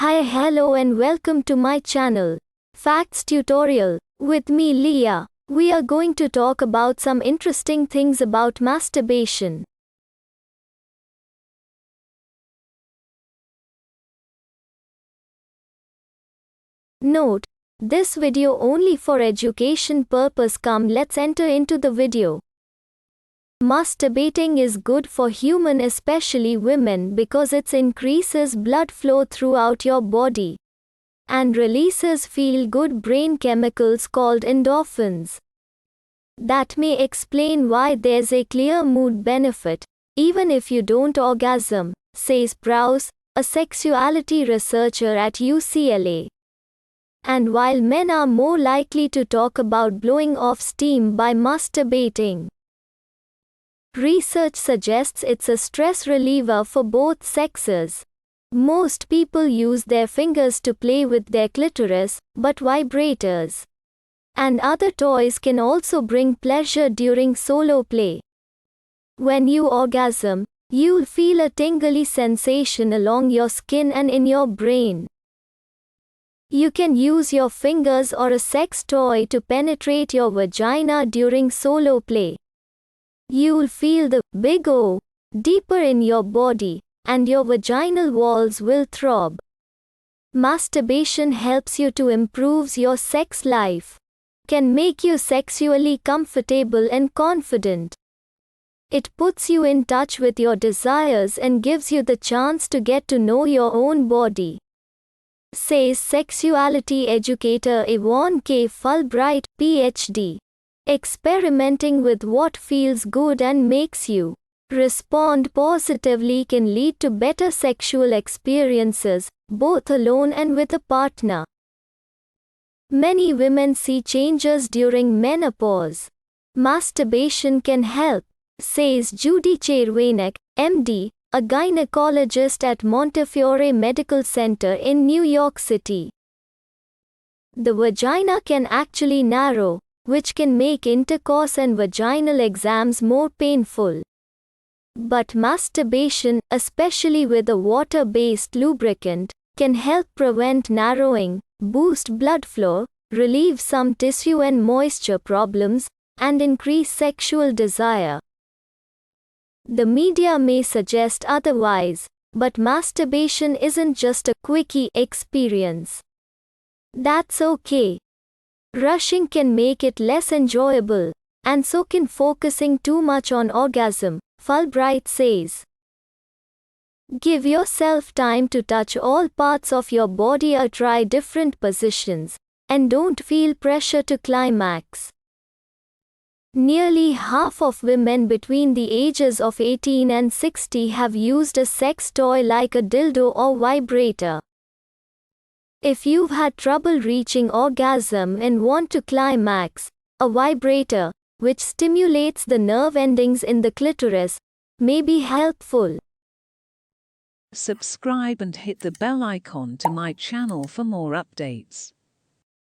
Hi, hello and welcome to my channel, Facts Tutorial. With me Leah, we are going to talk about some interesting things about masturbation. Note, this video only for education purpose. Come, let's enter into the video. Masturbating is good for human, especially women, because it increases blood flow throughout your body and releases feel-good brain chemicals called endorphins. That may explain why there's a clear mood benefit, even if you don't orgasm, says Prowse, a sexuality researcher at UCLA. And while men are more likely to talk about blowing off steam by masturbating, research suggests it's a stress reliever for both sexes. Most people use their fingers to play with their clitoris, but vibrators and other toys can also bring pleasure during solo play. When you orgasm, you'll feel a tingly sensation along your skin and in your brain. You can use your fingers or a sex toy to penetrate your vagina during solo play. You'll feel the big O deeper in your body, and your vaginal walls will throb. Masturbation helps you to improve your sex life, can make you sexually comfortable and confident. It puts you in touch with your desires and gives you the chance to get to know your own body, says sexuality educator Yvonne K. Fulbright, PhD. Experimenting with what feels good and makes you respond positively can lead to better sexual experiences, both alone and with a partner. Many women see changes during menopause. Masturbation can help, says Judy Chervenak, MD, a gynecologist at Montefiore Medical Center in New York City. The vagina can actually narrow, which can make intercourse and vaginal exams more painful. But masturbation, especially with a water-based lubricant, can help prevent narrowing, boost blood flow, relieve some tissue and moisture problems, and increase sexual desire. The media may suggest otherwise, but masturbation isn't just a quickie experience. That's okay. Rushing can make it less enjoyable, and so can focusing too much on orgasm, Fulbright says. Give yourself time to touch all parts of your body or try different positions, and don't feel pressure to climax. Nearly half of women between the ages of 18 and 60 have used a sex toy like a dildo or vibrator. If you've had trouble reaching orgasm and want to climax, a vibrator, which stimulates the nerve endings in the clitoris, may be helpful. Subscribe and hit the bell icon to my channel for more updates.